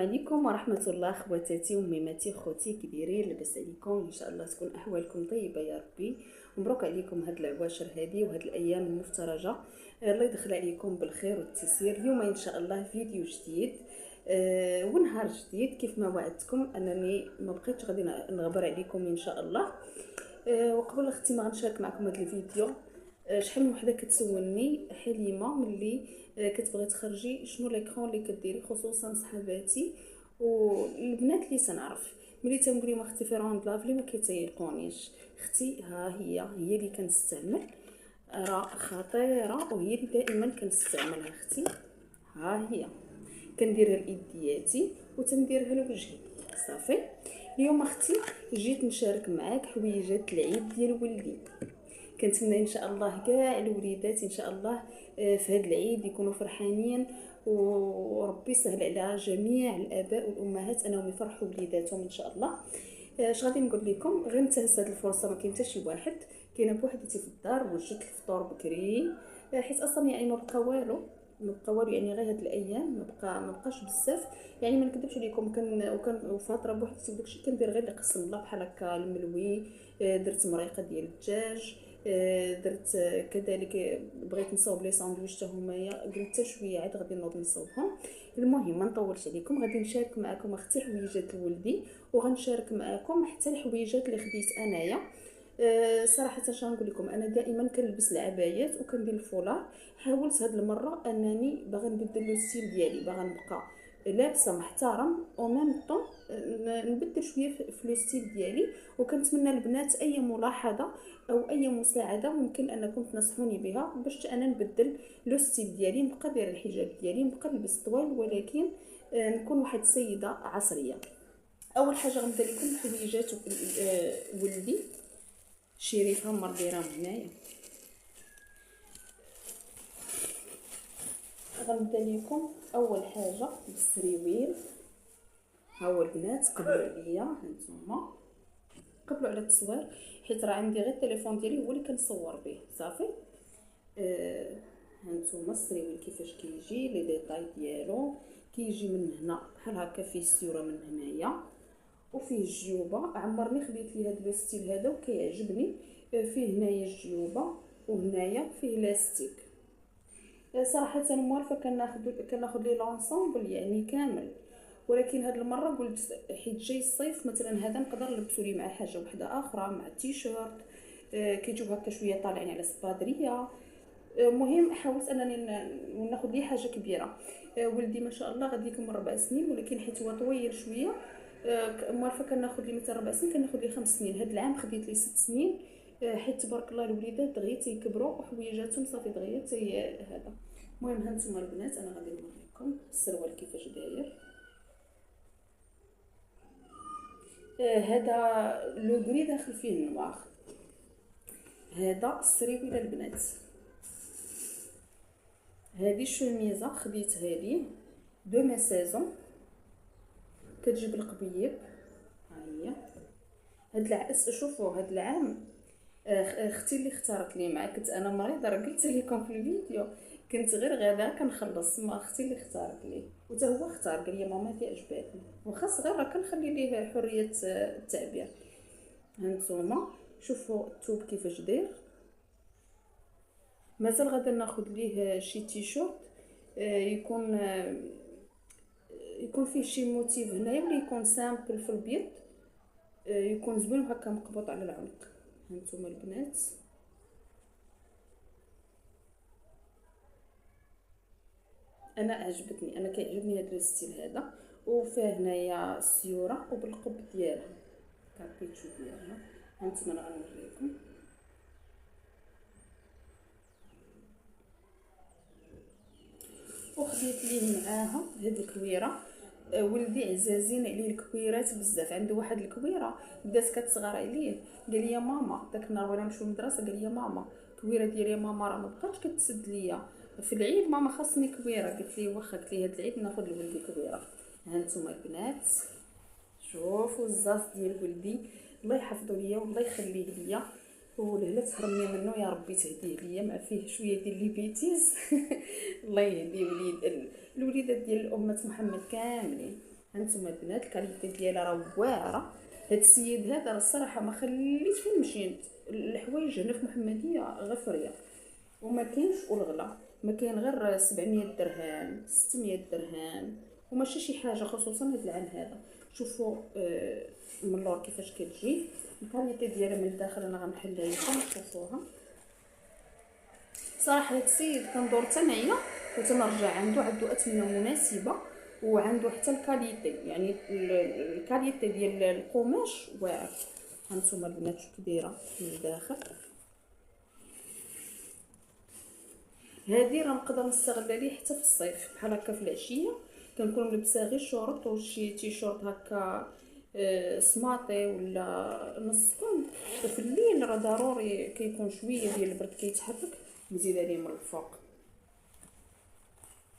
عليكم ورحمة الله خواتاتي وميماتي خوتي كبيرين، لاباس عليكم؟ ان شاء الله تكون احوالكم طيبه يا ربي. مبروك عليكم هاد العواشر هذه وهاد الايام المفترجه. الله يدخل عليكم بالخير والتيسير. اليوم ان شاء الله فيديو جديد ونهار جديد. كيف ما وعدتكم انني ما بقيتش غادي نغبر عليكم ان شاء الله. وقبل اختي ما غنشارك معكم هذا الفيديو. شحال من وحده كتسولني حليمه ملي كتبغي تخرجي شنو ليكرون اللي كديري، خصوصا صحاباتي والبنات اللي تنعرف. ملي تنقول لهم اختي في روند لافلي ما كيتيقونيش. اختي ها هي اللي كنستعمل، راه خطيره وهي اللي دائما كنستعملها. اختي ها هي كنديرها لايدياتي وتنديرها لوجهي صافي. اليوم اختي جيت نشارك معاك حويجات العيد ديال ولدي. كنتمنى ان شاء الله كاع الوليدات ان شاء الله في هذا العيد يكونوا فرحانين، وربي يسهل على جميع الاباء والامهات انهم يفرحوا وليداتهم ان شاء الله. اش غادي نقول لكم؟ غير نتهز هذه الفرصه، ما كاين حتى شي واحد. كاينه بوحدتي في الدار وجدت الفطور بكري، حيت اصلا يعني ما بقى والو، يعني غير هاد الايام ما بقاش بزاف. يعني ما نكذبش عليكم، وكان فتره بوحدتي وداكشي كندير غير اللي قسم الله بحال هكا الملوي. درت مريقه ديال الدجاج، درت كذلك بغيت نصاوب لي ساندويتش حتى همايا، قلت حتى شويه عاد غادي نوض نصاوبهم. المهم ما نطولش عليكم، غادي نشارك معكم اختي حويجات لولدي، وغنشارك معكم حتى الحويجات اللي خديت انايا. صراحه اش نقول لكم، انا دائما كنلبس العبايات وكندير الفولار. حاولت هاد المره انني باغا نبدل لو ستيل ديالي، باغا نبقى لابسه محترم او ميم طون نبدل شويه في لو ستيل ديالي. وكنتمنى البنات اي ملاحظه او اي مساعده ممكن انكم تنصحوني بها باش انا نبدل لو ستيل ديالي، نبقى دايره الحجاب ديالي، نبقى نلبس طوال، ولكن نكون واحد السيده عصريه. اول حاجه غنبدا لكم بحويجات ولدي. شريفه مرديرهم هنايا. غنبدا لكم اول حاجه بالسريويل. ها هو البنات قبلوا عليا، هانتوما قبلوا على التصوير، حيت راه عندي غير التليفون ديالي هو اللي كنصور به صافي. هانتوما السريويل كيفاش كيجي، لي ديتاي ديالو كيجي من هنا بحال هكا، فيه السيوره من هنايا وفيه الجيوبه. عمرني خديت لي هذا لو ستيل هذا وكيعجبني. فيه هنايا الجيوبه وهنايا فيه لاستيك. صراحه موالفه كناخذ لي لونسومبل يعني كامل، ولكن هاد المره قلت حيت جاي الصيف مثلا هذا نقدر نلبسو ليه مع حاجه وحده اخرى، مع التيشيرت كيجيو هكا شويه طالعين على السبادريه. مهم حاولت انني ناخذ ليه حاجه كبيره. ولدي ما شاء الله غادي يكمل 4 سنين، ولكن حيت هو طويل شويه موالفه كناخذ ليه مثلا 4 سنين، كناخذ ليه 5 سنين. هاد العام خديت ليه 6 سنين، حيت تبارك الله الوليدات دغيا تيكبروا وحويجاتهم صافي دغيا هذا. المهم هانتوما البنات انا غادي نوريكم السروال كيفاش داير. هذا لو غري داخل فيه النواغ. هذا السريويل البنات. هذه الشوميزه خديتها لي دو مي سيزون، كتجيب القبيب. ها هي هاد العرس. شوفوا هاد العام اختي اللي اختارت لي معاك، كنت انا مريضه راه قلت لكم في الفيديو، كنت غير غدا كنخلص، ما اختي اللي اختارت لي وتا هو اختار، قال لي ماما دي عجباتني، واخا صغير راه كنخلي ليه حريه التعبير. هانتوما شوفوا الثوب كيفاش داير. مازال غادي ناخذ ليه شي تيشيرت يكون فيه شي موتيف هنايا، ولا يكون سامبل في البيض، يكون زوين هكا مقبوط على العنق. هانتوما البنات انا عجبتني، انا كيعجبني هذا الستيل هذا، وفيه هنايا السيوره وبالقب ديالها كابيتشو ديالها. هانتوما انا غنوريكم. وخديت ليه معاها هاد الكويره. ولدي عزازين عليه الكويرات بزاف، عنده واحد الكويره بدات كتصغر عليه، قال لي يا ماما داك النهار وانا نمشيو للمدرسه، قال لي يا ماما الكويره ديالي يا ماما راه ما بقاتش كتسد ليا في العيد، ماما خاصني كويره. قلت ليه واخا، قلت ليه هاد العيد ناخذ لولدي كويره. هانتوما البنات شوفوا الزاز ديال ولدي، الله يحفظه ليا والله يخليه ليا، ولهلا تحرمني منه يا ربي تهديه ليا، مع فيه شويه ديال لي بيتيز الله يهدي الوليدات ديال امه محمد كاملين. هانتوما البنات الكاليتي ديالها راه واعره. هاد السيد هذا راه الصراحه ما خليت فين مشيت. الحوايج هنا في محمديه غير فريه وما كاينش الغلا، ما كاين غير 700 درهم 600 درهم وماشي شي حاجه. خصوصا هاد العام هذا شوفوا من اللور كيفاش كتجي الكاليتي ديالها من الداخل. انا غنحلها لكم تشوفوها. صراحه هاد السيد كندور تنعيا وتنرجع عنده اثمنه مناسبه وعنده حتى الكاليتي، يعني الكاليتي ديال القماش واعر. هانتوما البنات شو كبيره من الداخل. هذه راه نقدر نستغلها ليه حتى في الصيف بحال هكا في العشيه كنكون ملبسه غير شورت وشي تيشورت هكا سماطي ولا نص كم، وفي الليل راه ضروري كيكون شويه ديال البرد كيتحرك نزيد عليه من الفوق.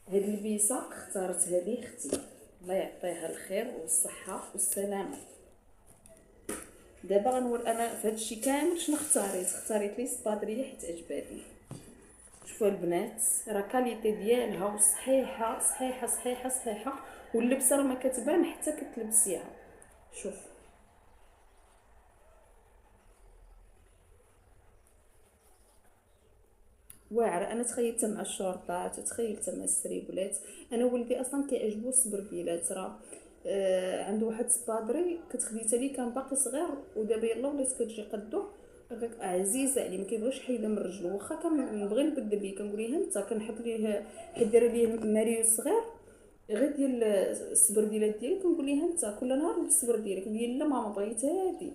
هاد البيسه اختارتها لي اختي، الله يعطيها الخير والصحه والسلامه. دابا غنور انا في هادشي كامل شنو اختاريت لي سبادريه حيت عجباتني. شوفوا البنات راه كاليتي ديالها وصحيحه صحيحه صحيحه صحيحه، واللبسه راه ما كتبان حتى كتلبسيها. شوف واعره. انا تخيلت مع الشورطات وتخيلت مع السريبلات. انا ولدي اصلا كيعجبو السبرديلات، راه عنده واحد سبادري كتخديتها لي كان باقي صغير ودابا يلا ولات كتجي قدو عزيزه عليه، ما كيبغيش حيدها من رجلو. واخا كنبغي نبدل ليه كنقول ليه انت كنحط ليه حيت دايره ليه ماريو صغير غير ديال السبرديلات ديالي كنقول ليه انت كل نهار لبس السبرديله. كيقول لي لا ماما بغيت هادي.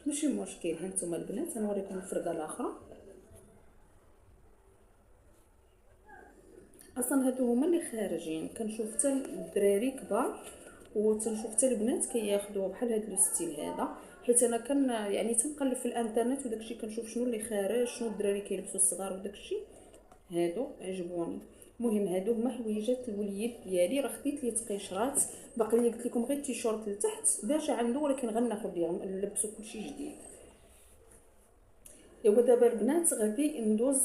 ماشي مشكل. هانتوما البنات غنوريكم الفرده الاخرى. اصلا هادو هما اللي خارجين. كنشوف حتى الدراري كبار وتنشوف حتى البنات كياخذوا بحال هاد لو ستيل هذا، حيت انا يعني تنقلب في الانترنت وداكشي كنشوف شنو اللي خارج شنو الدراري كيلبسوا الصغار وداكشي. هادو عجبوني. المهم هادو هما حويجات الوليد ديالي. راه خديت لي تقيشرات باقي لي قلت لكم غير التيشورت لتحت ديجا عنده ولكن غناخذ ليهم نلبسو كلشي جديد. ايوا دابا البنات غادي ندوز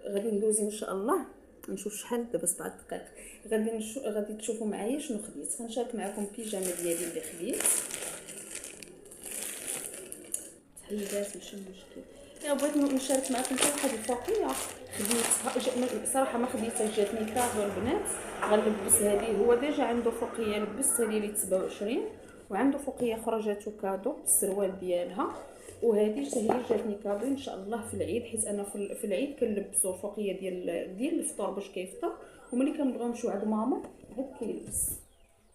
غادي ندوزي ان شاء الله نشوف شحال دابا 7 دقائق. غادي تشوفوا معايا شنو خديت. غنشارك معكم بيجامه ديالي اللي خديت تحيدات ماشي مشكل. بغيت نشارك معكم حتى واحد الفوقيه خديتها صراحه ما خديتها جاتني كادو البنات. غنلبس هذه هو ديجا عنده فوقيه لبستها لي 27 وعنده فوقيه اخرى جاتو كادو بالسروال ديالها وهذه حتى هي جاتني كادو ان شاء الله في العيد، حيت انا في العيد كنلبسوا الفوقيه ديال الفطور باش كيفطر وملي كنبغيو نمشيو عند ماما عاد كيلبس.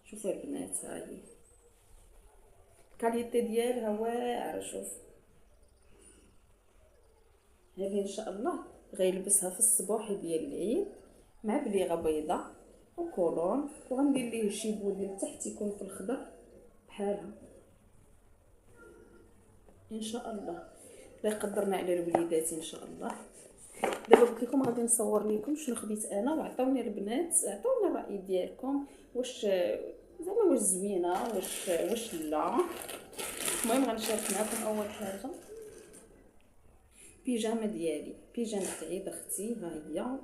شوفوا البنات ها هي الكاليتي ديالها واعره. شوف هذه ان شاء الله غيلبسها في الصباح ديال العيد مع بليغه بيضاء وكولون وغندير ليه شي بودي لتحت يكون في الخضر بحالها ان شاء الله. لا يقدرنا على الوليدات ان شاء الله. دابا قلت لكم غادي نصور لكم شنو خديت انا وعطاوني البنات عطاوني الراي ديالكم واش زعما واش زوينه واش لا. المهم غنشارك معكم اول حاجه بيجامه ديالي بيجامه عيد اختي. ها هي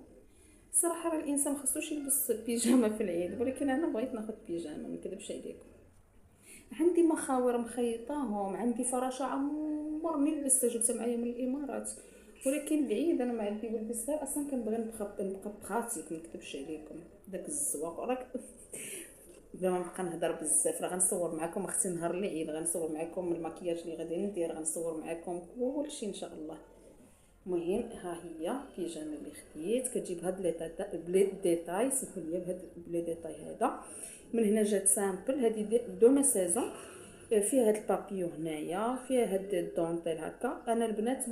صراحه راه الانسان ما خصوش يلبس بيجامه في العيد ولكن انا بغيت ناخذ بيجامه ما نكذبش عليكم. عندي مخاور مخيطاهم، عندي فراشه عمرني لبستها جبتها معايا من الامارات ولكن العيد انا ما عندي ولبس غير اصلا كنبغي نبقى بخاتيك ما نكذبش عليكم داك الزواق راك بلا ما نبقى نهضر بزاف. راه غنصور معكم اختي نهار العيد غنصور معكم المكياج اللي غادي ندير غنصور معكم كلشي ان شاء الله. المهم ها هي بيجامه اللي خديت كتجيب هاد لي ديتاي سمحوا لي بهاد لي ديتاي هذا من هنا جات سامبل. هذه دو ما سيزون فيها هاد البابيو هنايا فيها هاد الدونتيل هكا. انا البنات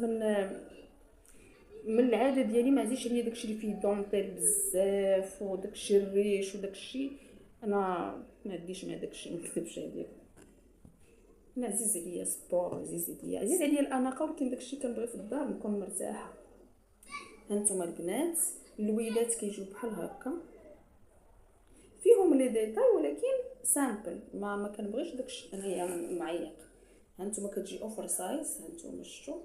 من العاده ديالي ما عزيزش عليا داكشي اللي فيه دونتيل بزاف وداكشي الريش وداكشي انا ما عنديش مع داكشي ما نكذبش عليكم. انا عزيز عليا سبور عزيز عليا الاناقه ولكن داكشي كنبغي في الدار نكون مرتاحه. هانتوما البنات اللويلات كيجيو بحال هكا فيهم لي ديتاي ولكن سامبل ما كنبغيش داكشي انايا معيق. هانتوما كتجي اوفر سايز هانتوما شفتوا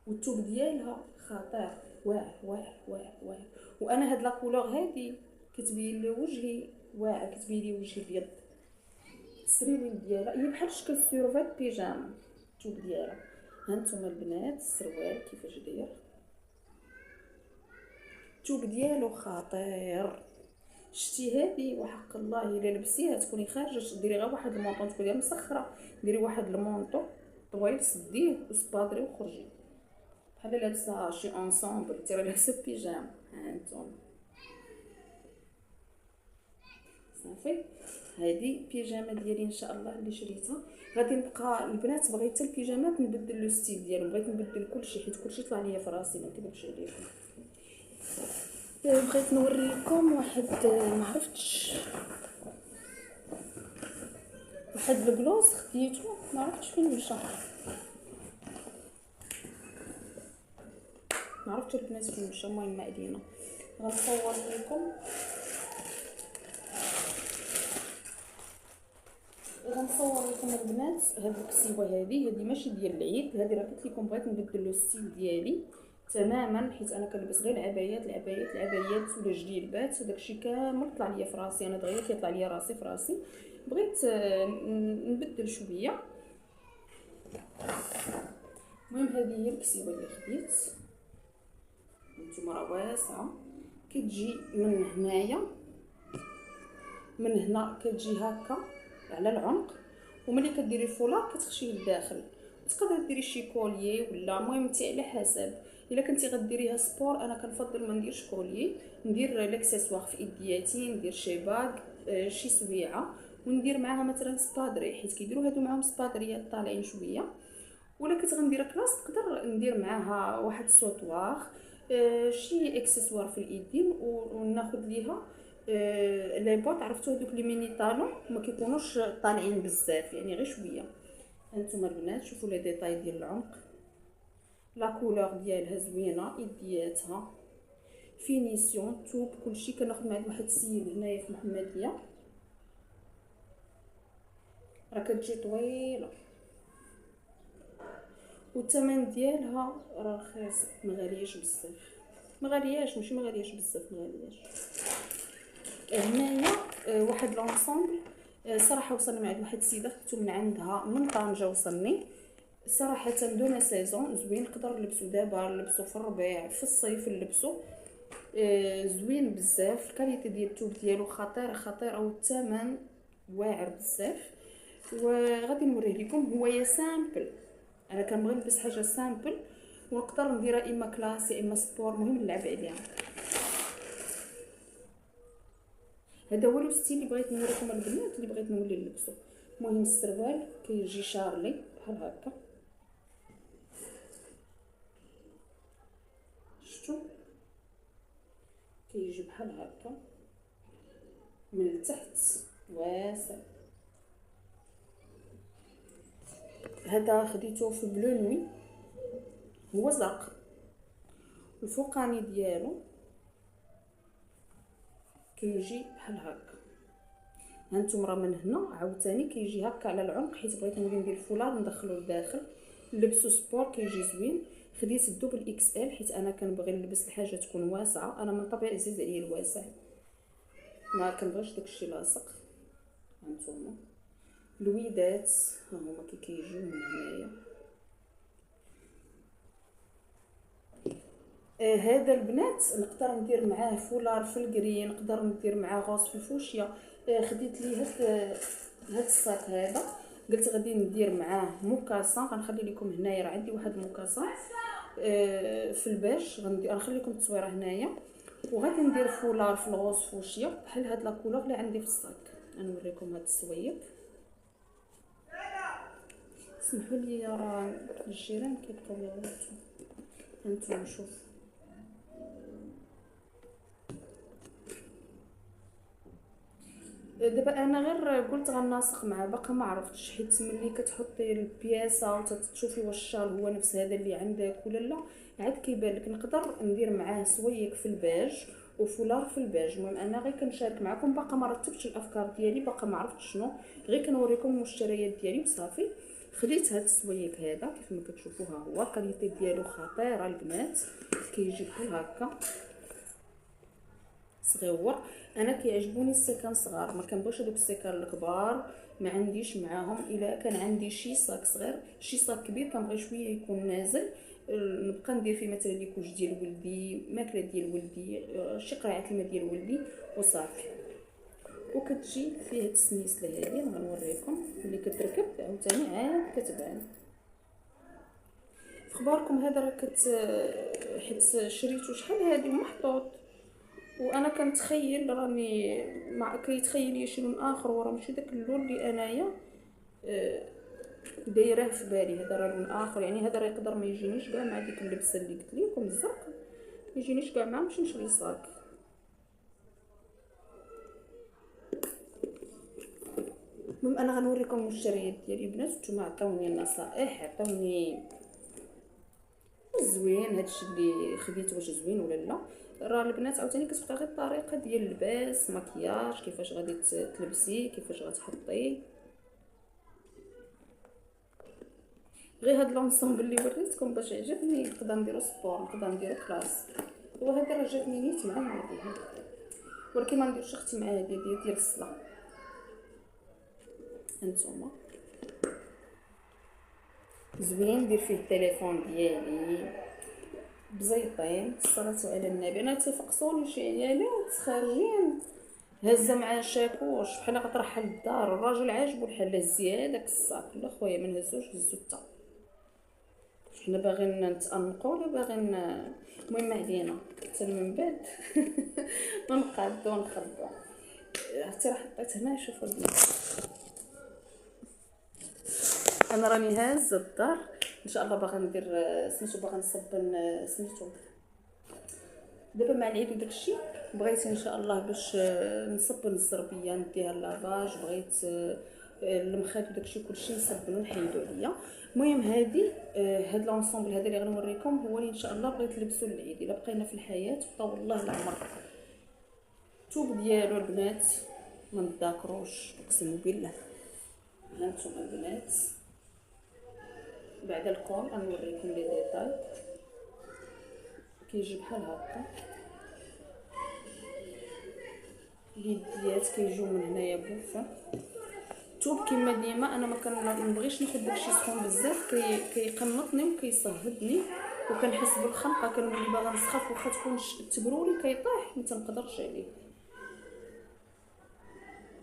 والثوب ديالها خطير واعر واعر واعر واعر. وانا هاد لا كولور هادي كتبين لي وجهي واعر، كتبين لي وجهي ابيض. السريويل ديالها هي بحال شكل سيرفيت بيجاما، الثوب ديالها. هانتوما البنات السروال كيفاش داير، الثوب ديالو خطير. شتي هذه وحق الله الا لبسيها تكوني خارجه، ديري غير واحد المونطون، تكوني مسخره، ديري واحد المونطو طويل سديه وسبادري وخرجي بحال لابسه شي انصامبل، انت راه لابسه بيجام. هانتوما صافي، هذه بيجامه ديالي ان شاء الله اللي شريتها. غادي نبقى البنات بغيت حتى البيجامات نبدل لو ستيل ديالهم، بغيت نبدل كلشي حيت كلشي طلع ليا في راسي ما نكذبش عليكم. بغيت نوريكم واحد ما عرفتش، واحد البلوز خديتو ما عرفتش فين مشى، ما عرفتش البنات فين مشى. المهم ما علينا، غنصور لكم البنات. هاد الكسيوه هذه ماشي ديال العيد، هذه راه قلت لكم بغيت نبدل لو ستيل ديالي تماما، حيت انا كنلبس غير العبايات ولا جليبات، هداكشي كامل طلع ليا في راسي، انا دغيا كيطلع ليا راسي في راسي. بغيت نبدل شويه. المهم هذه هي الكسيوه اللي خديت. نتوما راه واسعه، كتجي من هنايا، من هنا كتجي هكا على العنق، وملي كديري الفولار كتخشي للداخل. تقدري ديري شي كوليي ولا المهم انت على حسب. الا كنتي غديريها سبور انا كنفضل ما نديرش كوليي، ندير ليكسيسوار في ايدياتي، ندير شي باغ شي سويعه، وندير معاها مثلا سبادري حيت كيديروا هادو معاهم سبادريات طالعين شويه. ولا كنت غندير كلاص نقدر ندير معاها واحد السوطوار شي اكسسوار في الايدين، وناخذ ليها لي بوط. عرفتوا هذوك لي ميني طالون ما كيكونوش طالعين بزاف، يعني غير شويه. هانتوما البنات شوفوا لي ديتاي ديال العنق، لا كولور ديالها زوينه، ايدياتها فينيسيون توب كلشي. كناخذ مع واحد السيد هنايا في محمديه، راه كتجي طويله، والثمن ديالها راه رخيص، ما غالياش بزاف، ما غالياش ماشي ما غالياش بزاف، ما غالياش. هنايا واحد لونسومبل صراحه وصلني مع واحد السيده خديتو من عندها من طنجه، وصلني صراحه دون سيزون زوين، نقدر نلبسو دابا، نلبسو في الربيع، في الصيف نلبسو زوين بزاف. الكاليتي ديال الثوب ديالو خطير او الثمن واعر بزاف. وغادي نوريه لكم، هو يا سامبل، انا كنبغي نلبس حاجه سامبل ونقدر نديرها اما كلاس يا اما سبور، المهم نلعب عليها. هذا هو الستيل اللي بغيت نوريكم البنات، اللي بغيت نولي نلبسو. المهم السروال كيجي شارلي بحال هكا، شفتوا كيجي بحال هكا من التحت واسع. هذا خديته في بلو نوي، هو زرق، الفوقاني ديالو كيجي بحال هكا. هانتوما راه من هنا عاوتاني كيجي هكا على العنق، حيت بغيت نولي ندير الفولار ندخلو لداخل نلبسو سبور كيجي زوين. خديت الدوبل اكس ال حيت انا كنبغي نلبس الحاجه تكون واسعه، انا من طبيعي عزيز عليا الواسع، ما كنبغيش داكشي لاصق. هانتوما الويدات ها هما كيجيو من هنايا. هذا البنات نقدر ندير معاه فولار في الكري، نقدر ندير معاه غوص في الفوشيا. خديت لي هاد الصاك هذا، قلت غادي ندير معاه موكاسان، غنخلي لكم هنايا راه عندي واحد موكاسان في الباج، غنخلي لكم التصويره هنايا. وغادي ندير فولار في الغوص فوشيا بحال هاد لا كولور اللي عندي في الصاك. غنوريكم هاد الصويب، سمحوا لي راه الجيران كيبقاو يغلطوا. هانتوما شوفوا دابا انا غير قلت غنناسق معاه، باقا ما عرفتش، حيت ملي كتحطي البياسه وتشوفي واش الشال هو نفس هذا اللي عندك ولا لا، عاد كيبان لك. نقدر ندير معاه سويق في الباج وفولار في الباج. المهم انا غير كنشارك معكم، باقا ما رتبتش الافكار ديالي، باقا ما عرفتش شنو، غير كنوريكم المشتريات ديالي وصافي. خديت هاد السويق هذا كيف ما كتشوفوا، ها هو الكاليتي ديالو خطيره البنات، كيجي بحال هكا صغيور. انا كيعجبوني السكان صغار، ما كنبغيش هذوك السكان الكبار، ما عنديش معاهم. الا كان عندي شي صاك صغير شي صاك كبير كنبغي شويه يكون نازل، نبقى ندير فيه مثلا لي كوش ديال ولدي، ماكله ديال ولدي، شي قرعه الماء ديال ولدي وصافي. وكتجي فيه التسنيس لهادي غنوريكم ملي كتركب عاوتاني عاد كتبان. اخباركم هذا راه حيت شريتو شحال هادي محطوط، وانا كنتخيل راني مع كيتخيل لي شي لون اخر وراه ماشي داك اللون اللي انايا دايره في بالي. هذا راه لون اخر، يعني هذا راه يقدر ما يجينيش كاع مع ديك اللبسه اللي قلت لكم الزرق، ما يجينيش كاع مع نمشي نشري صاك. المهم انا غنوريكم المشتريات ديالي بنات، نتوما عطاوني النصائح، عطاوني زوين هادشي اللي خديت واش زوين ولا لا. راه البنات عاوتاني كتبقى غير الطريقه ديال اللباس، مكياج، كيفاش غادي تلبسي، كيفاش غتحطي. غير هاد لونسومبل اللي وريتكم باش عجبني، نقدر نديرو سبور، نقدر نديرو كلاس. وهذا راه جاتني نيت مع هادي، ولكن ما نديرش اختي مع هادي ديال الصلاه. هانتوما زوين، ندير فيه التليفون ديالي بزيطين. الصلاة على النبي. انا تفقصوني شي عيالات خارجين هزه مع شاكوش بحال غطرحها للدار، الراجل عاجبو الحال هزي هذاك الصاك. لا خويا ما نهزوش، هزو حتى حنا باغيين نتانقوا ولا باغيين. المهم علينا حتى من بعد نقادو ونخربو. عرفتي راه حطيت هنا، شوفوا البنات انا راني هازه الدار ان شاء الله. باغا ندير سميتو، باغا نصبن سميتو دابا مع العيد وداكشي. بغيت ان شاء الله باش نصبن الزربيه نديها لافاج، بغيت المخاد وداكشي كلشي نصبنو نحيدو عليا. المهم هاد لونسومبل هذا اللي غنوريكم هو اللي ان شاء الله بغيت نلبسو للعيد. الا بقينا في الحياه طول الله العمر. الثوب ديالو البنات ما نذاكروش اقسم بالله. هانتوما البنات بعد الكول غنوريكم لي ديتاي. كيجي بحال هكا، اليديات كيجيو من هنايا بوفه. الثوب كما ديما انا ما كنبغيش ناخذ داكشي سخون بزاف، كيقنطني وكيصهدني وكنحس بالخنقه، كنولي باغا نسخف واخا تكون تبروري كيطيح ما تنقدرش عليه.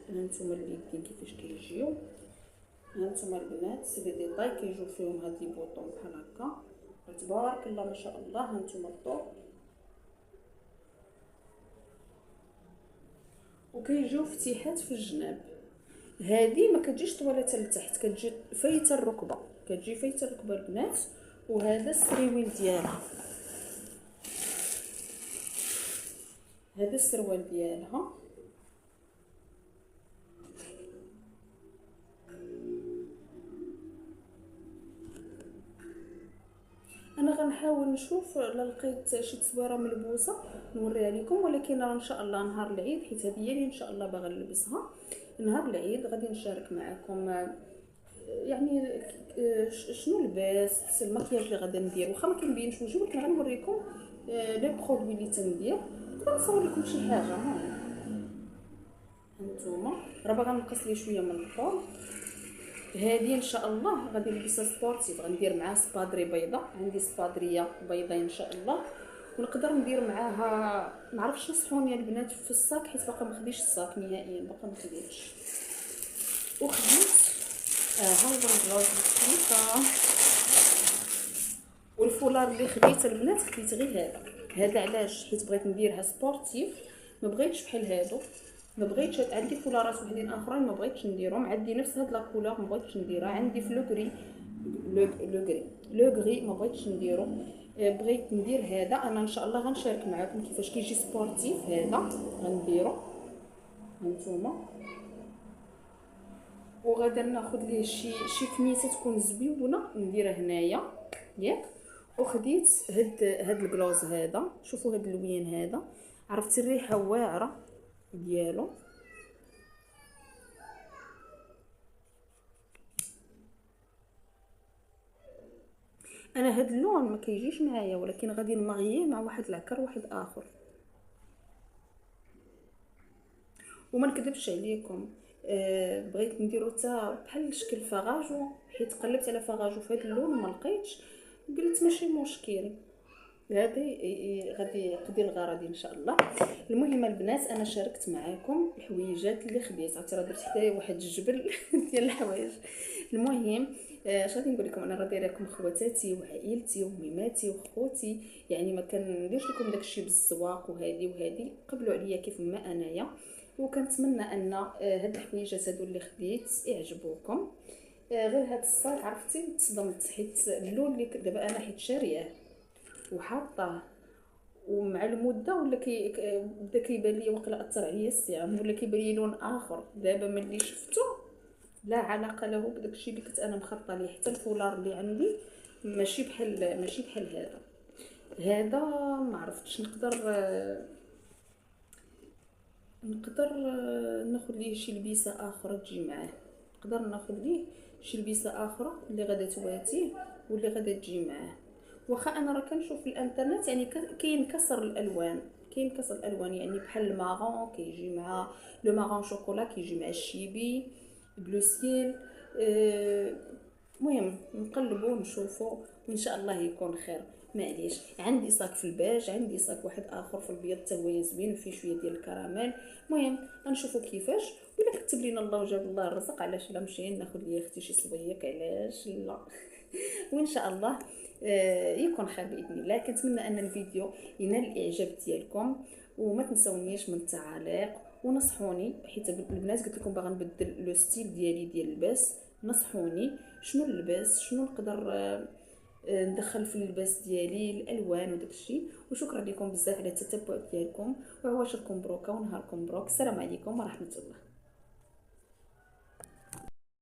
هانتوما اليدين كيفاش كيجيو. هانتوما البنات لي ديطاي كيجيو فيهم هاد لي بوطون بحال هكا، تبارك الله ما شاء الله. هانتوما الطوب وكيجيو فتيحات في الجناب. هذه ما كتجيش طويله لتحت، كتجي فايته الركبه، كتجي فايته الركبه البنات. وهذا السريويل ديالها، هذا السروال ديالها. انا غنحاول نشوف الا لقيت شي تصويره ملبوسه نوريها لكم، ولكن راه ان شاء الله نهار العيد، حيت هذه هي اللي ان شاء الله باغا نلبسها نهار العيد. غادي نشارك معكم يعني شنو لباس، المكياج اللي غادي ندير. واخا ما كنبينش وجهي ولكن غنوريكم لي برودوي اللي تندير. نقدر نصور لكم شي حاجه. هانتوما راه باغا نقص لي شويه من الطول. هذه ان شاء الله غادي نلبسها سبورتيف، غندير معاها سبادري بيضاء، عندي سبادريه بيضاء ان شاء الله. ونقدر ندير معاها ما عرفتش نصحوني البنات في الصاك، حيت باقا ما خديتش الصاك نهائيا، باقا ما خديتش. وخديت ها هو البلاوز بسيطه. والفولار اللي خديت البنات خديت غير هذا علاش؟ حيت بغيت نديرها سبورتيف، ما بغيتش بحال هادو، ما بغيتش. عندي فولارات وحدين اخرين ما بغيتش نديرهم، عندي نفس هاد لا كولور ما بغيتش نديرها، عندي في لو غري ما بغيتش نديرو. بغيت ندير هذا. انا ان شاء الله غنشارك معكم كيفاش كيجي سبورتيف. هذا غنديرو هانتوما، وغادا ناخذ ليه شي كميسه تكون زويونه نديرها هنايا ياك. وخديت هاد الكلوز هذا، شوفوا هاد اللوين هذا، عرفت الريحه واعره ديالو. انا هاد اللون ما كيجيش معايا، ولكن غادي نمغيه مع واحد العكر واحد اخر. وما نكذبش عليكم، بغيت نديرو حتى بحال شكل فاغاجو، حيت قلبت على فاغاجو في هذا اللون وما لقيتش، قلت ماشي مشكل، غادي يقضي الغرض ان شاء الله. المهم البنات انا شاركت معاكم الحويجات اللي خديت، عرفتي راه درت حدايا واحد الجبل ديال الحوايج. المهم اش غادي نقول لكم، انا راه دايره لكم خواتاتي وعائلتي وميماتي وخوتي، يعني ما كنديرش لكم داكشي بالزواق وهذه قبلوا عليا كيف ما انايا. وكنتمنى ان هاد الحويجات هادو اللي خديت يعجبوكم. غير هاد الصاج عرفتي تصدمت، حيت اللون اللي دابا انا حيت شارياه وحاطه، ومع المده ولا بدا كيبان لي وقيلا اثر عليا الصيام، ولا كيبان لي لون اخر دابا ملي شفتو لا علاقه له بداكشي اللي كنت انا مخططه ليه. حتى الفولار اللي عندي ماشي بحال هذا ما عرفتش نقدر ناخذ ليه شي لبسه اخرى تجي معاه، نقدر ناخذ ليه شي لبسه اخرى اللي غادا تواتيه واللي غادا تجي معاه. واخا انا راه كنشوف في الانترنت يعني كاين كسر الالوان، يعني بحال المارون كيجي مع لو مارون شوكولا، كيجي مع الشيبي بلو سيل. المهم نقلبوا نشوفوا وان شاء الله يكون خير. معليش عندي صاك في الباج، عندي صاك واحد اخر في البيض حتى هو زوين وفيه شويه ديال الكراميل. المهم غنشوفوا كيفاش، ولا كتب لينا الله وجاب الله الرزق علاش لا مشينا ناخذ ليا اختي شي صويك علاش لا. وان شاء الله يكون خير باذن الله. كنتمنى ان الفيديو ينال الاعجاب ديالكم، وما تنسونيش من التعاليق ونصحوني، حيت البنات قلت لكم باغا نبدل لو ستيل ديالي ديال اللباس. نصحوني شنو نلبس، شنو نقدر ندخل في اللباس ديالي، الالوان وداكشي. وشكرا لكم بزاف على التتبع ديالكم، وعواشركم مبروكه ونهاركم مبروك. السلام عليكم ورحمه الله.